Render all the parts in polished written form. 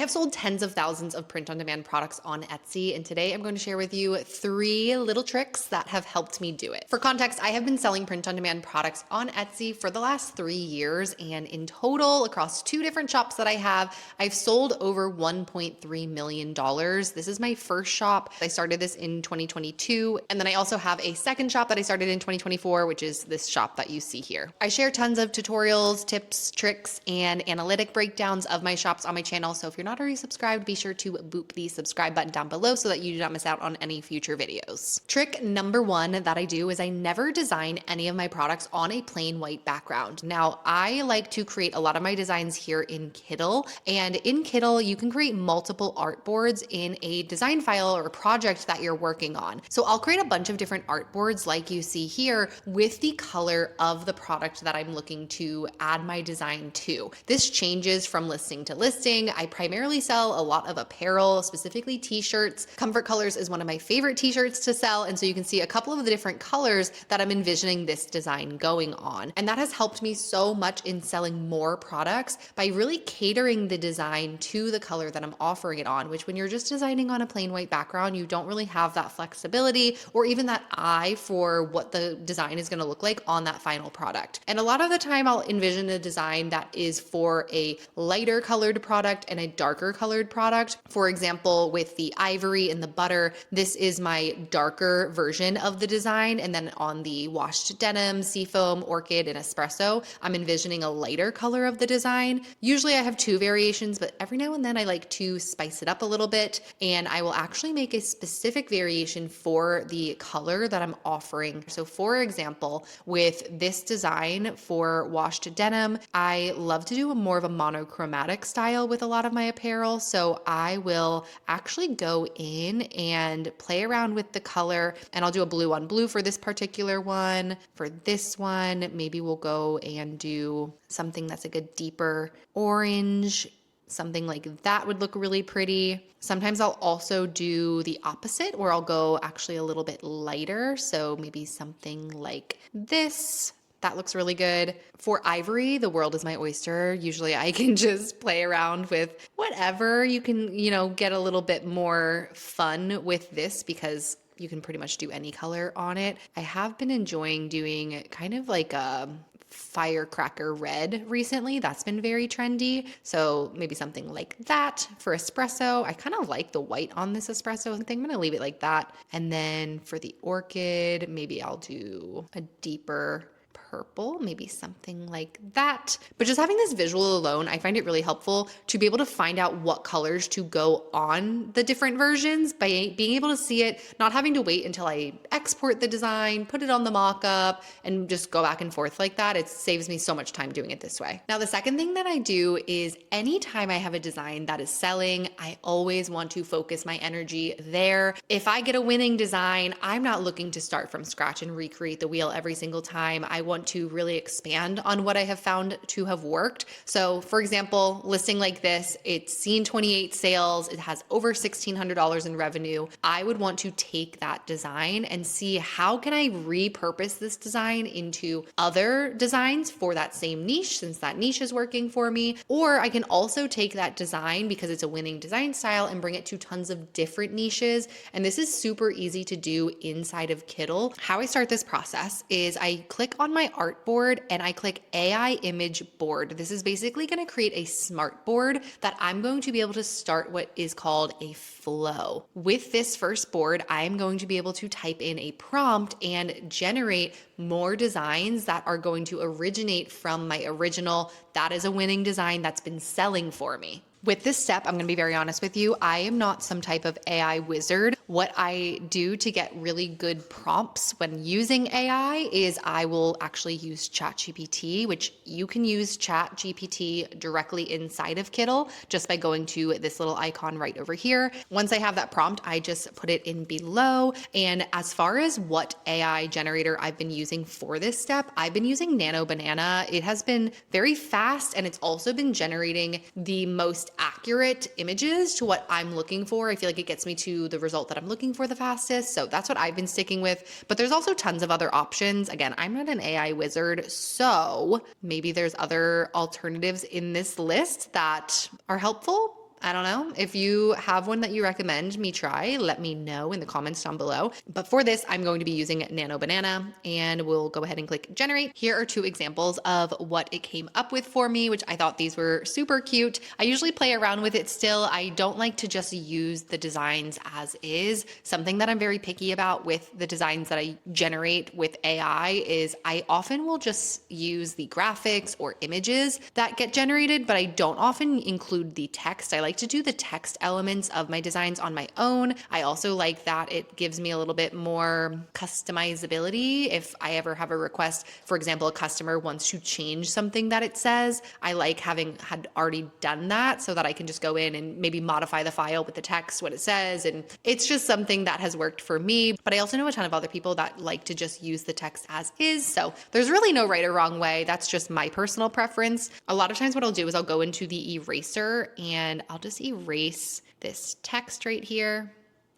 have sold tens of thousands of print-on-demand products on Etsy, and today I'm going to share with you 3 little tricks that have helped me do it. For context, I have been selling print-on-demand products on Etsy for the last 3 years, and in total, across 2 different shops that I have, I've sold over $1.3 million. This is my first shop. I started this in 2022, and then I also have a second shop that I started in 2024, which is this shop that you see here. I share tons of tutorials, tips, tricks, and analytic breakdowns of my shops on my channel, so if you're not already subscribed, be sure to boop the subscribe button down below so that you do not miss out on any future videos. Trick number 1 that I do is I never design any of my products on a plain white background. Now, I like to create a lot of my designs here in Kittl, and in Kittl, you can create multiple artboards in a design file or project that you're working on. So I'll create a bunch of different artboards like you see here with the color of the product that I'm looking to add my design to. This changes from listing to listing. I primarily sell a lot of apparel, specifically t-shirts. Comfort Colors is one of my favorite t-shirts to sell, and so you can see a couple of the different colors that I'm envisioning this design going on. And that has helped me so much in selling more products by really catering the design to the color that I'm offering it on, which when you're just designing on a plain white background, you don't really have that flexibility or even that eye for what the design is going to look like on that final product. And a lot of the time I'll envision a design that is for a lighter colored product and a darker colored product. For example, with the ivory and the butter, this is my darker version of the design. And then on the washed denim, seafoam, orchid, and espresso, I'm envisioning a lighter color of the design. Usually I have 2 variations, but every now and then I like to spice it up a little bit. And I will actually make a specific variation for the color that I'm offering. So for example, with this design for washed denim, I love to do more of a monochromatic style with a lot of my apparel. So I will actually go in and play around with the color, and I'll do a blue on blue for this particular one. For this one, maybe we'll go and do something that's like a deeper orange. Something like that would look really pretty. Sometimes I'll also do the opposite where I'll go actually a little bit lighter. So maybe something like this. That looks really good. For ivory, the world is my oyster. Usually I can just play around with whatever. You can, get a little bit more fun with this because you can pretty much do any color on it. I have been enjoying doing kind of like a firecracker red recently. That's been very trendy. So maybe something like that for espresso. I kind of like the white on this espresso. I think I'm going to leave it like that. And then for the orchid, maybe I'll do a deeper purple, maybe something like that. But just having this visual alone, I find it really helpful to be able to find out what colors to go on the different versions by being able to see it, not having to wait until I export the design, put it on the mock-up, and just go back and forth like that. It saves me so much time doing it this way. Now, the second thing that I do is anytime I have a design that is selling, I always want to focus my energy there. If I get a winning design, I'm not looking to start from scratch and recreate the wheel every single time. I want to really expand on what I have found to have worked. So for example, listing like this, it's seen 28 sales, it has over $1,600 in revenue. I would want to take that design and see how can I repurpose this design into other designs for that same niche, since that niche is working for me. Or I can also take that design because it's a winning design style and bring it to tons of different niches. And this is super easy to do inside of Kittl. How I start this process is I click on my artboard and I click AI image board. This is basically going to create a smart board that I'm going to be able to start what is called a flow. With this first board, I am going to be able to type in a prompt and generate more designs that are going to originate from my original, that is a winning design that's been selling for me. With this step, I'm going to be very honest with you. I am not some type of AI wizard. What I do to get really good prompts when using AI is I will actually use ChatGPT, which you can use ChatGPT directly inside of Kittl just by going to this little icon right over here. Once I have that prompt, I just put it in below. And as far as what AI generator I've been using for this step, I've been using Nano Banana. It has been very fast and it's also been generating the most accurate images to what I'm looking for. I feel like it gets me to the result that I'm looking for the fastest. So that's what I've been sticking with. But there's also tons of other options. Again, I'm not an AI wizard, so maybe there's other alternatives in this list that are helpful. I don't know. If you have one that you recommend me try, let me know in the comments down below. But for this, I'm going to be using Nano Banana, and we'll go ahead and click generate. Here are two examples of what it came up with for me, which I thought these were super cute. I usually play around with it still. I don't like to just use the designs as is. Something that I'm very picky about with the designs that I generate with AI is I often will just use the graphics or images that get generated, but I don't often include the text. I like to do the text elements of my designs on my own. I also like that it gives me a little bit more customizability. If I ever have a request, for example, a customer wants to change something that it says, I like having had already done that so that I can just go in and maybe modify the file with the text, what it says. And it's just something that has worked for me. But I also know a ton of other people that like to just use the text as is. So there's really no right or wrong way. That's just my personal preference. A lot of times what I'll do is I'll go into the eraser and I'll just erase this text right here.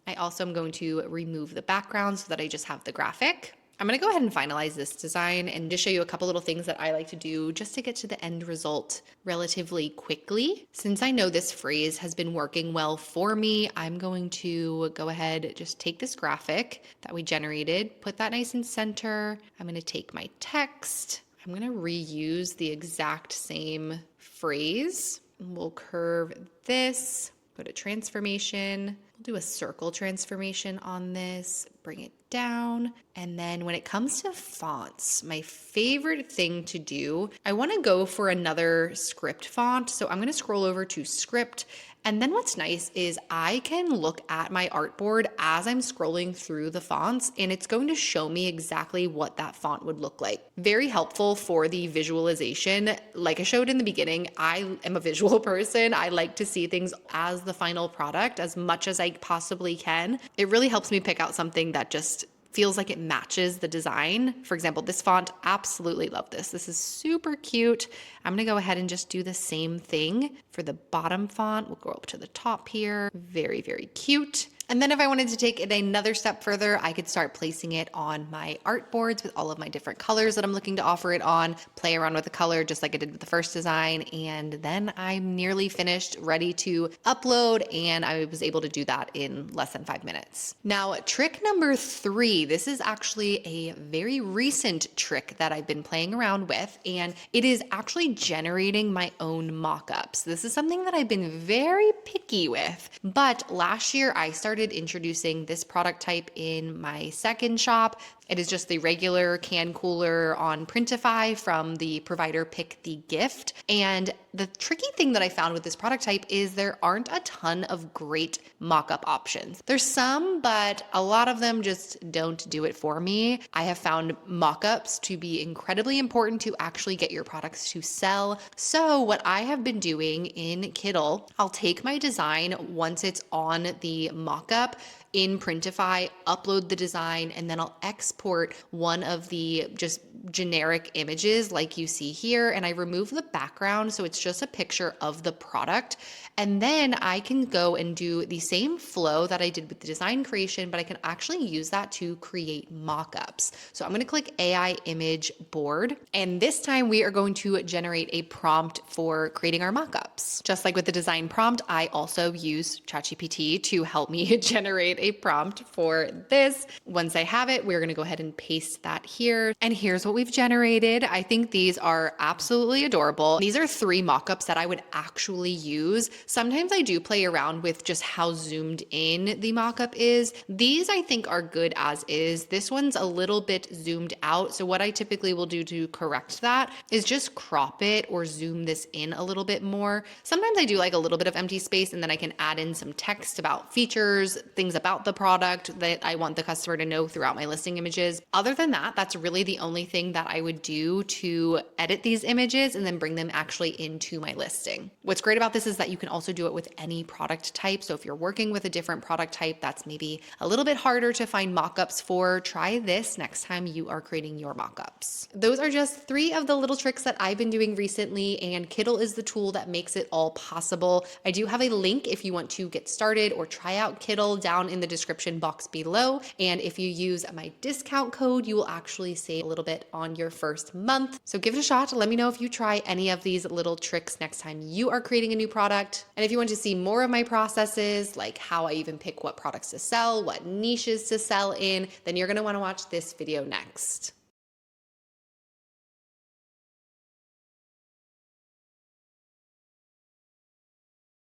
I also am going to remove the background so that I just have the graphic. I'm going to go ahead and finalize this design and just show you a couple little things that I like to do just to get to the end result relatively quickly. Since I know this phrase has been working well for me, I'm going to go ahead, just take this graphic that we generated, put that nice and center. I'm going to take my text. I'm going to reuse the exact same phrase. We'll curve this, go to transformation. We'll do a circle transformation on this, bring it down. And then when it comes to fonts, my favorite thing to do, I want to go for another script font. So I'm going to scroll over to script. And then what's nice is I can look at my artboard as I'm scrolling through the fonts, and it's going to show me exactly what that font would look like. Very helpful for the visualization. Like I showed in the beginning, I am a visual person. I like to see things as the final product as much as I possibly can. It really helps me pick out something that just feels like it matches the design. For example, this font, absolutely love this. This is super cute. I'm gonna go ahead and just do the same thing for the bottom font. We'll go up to the top here. Very, very cute. And then if I wanted to take it another step further, I could start placing it on my artboards with all of my different colors that I'm looking to offer it on, play around with the color just like I did with the first design. And then I'm nearly finished, ready to upload. And I was able to do that in less than 5 minutes. Now, trick number 3, this is actually a very recent trick that I've been playing around with, and it is actually generating my own mock-ups. This is something that I've been very picky with, but last year I started introducing this product type in my second shop. It is just the regular can cooler on Printify from the provider Pick the Gift. And the tricky thing that I found with this product type is there aren't a ton of great mock-up options. There's some, but a lot of them just don't do it for me. I have found mock-ups to be incredibly important to actually get your products to sell. So what I have been doing in Kittl, I'll take my design once it's on the mock-up in Printify, upload the design, and then I'll export one of the just generic images like you see here, and I remove the background so it's just a picture of the product. And then I can go and do the same flow that I did with the design creation, but I can actually use that to create mock-ups. So I'm going to click AI image board, and this time we are going to generate a prompt for creating our mock-ups. Just like with the design prompt, I also use ChatGPT to help me generate a prompt for this. Once I have it, we're going to go ahead and paste that here. And here's what we've generated. I think these are absolutely adorable. These are 3 mock-ups that I would actually use. Sometimes I do play around with just how zoomed in the mock-up is. These I think are good as is. This one's a little bit zoomed out. So what I typically will do to correct that is just crop it or zoom this in a little bit more. Sometimes I do like a little bit of empty space, and then I can add in some text about features, things about the product that I want the customer to know throughout my listing images. Other than that, that's really the only thing that I would do to edit these images and then bring them actually into my listing. What's great about this is that you can also do it with any product type. So if you're working with a different product type that's maybe a little bit harder to find mockups for, try this next time you are creating your mockups. Those are just 3 of the little tricks that I've been doing recently, and Kittl is the tool that makes it all possible. I do have a link if you want to get started or try out Kittl down in the description box below. And if you use my discount code, you will actually save a little bit on your first month. So give it a shot. Let me know if you try any of these little tricks next time you are creating a new product. And if you want to see more of my processes, like how I even pick what products to sell, what niches to sell in, then you're going to want to watch this video next.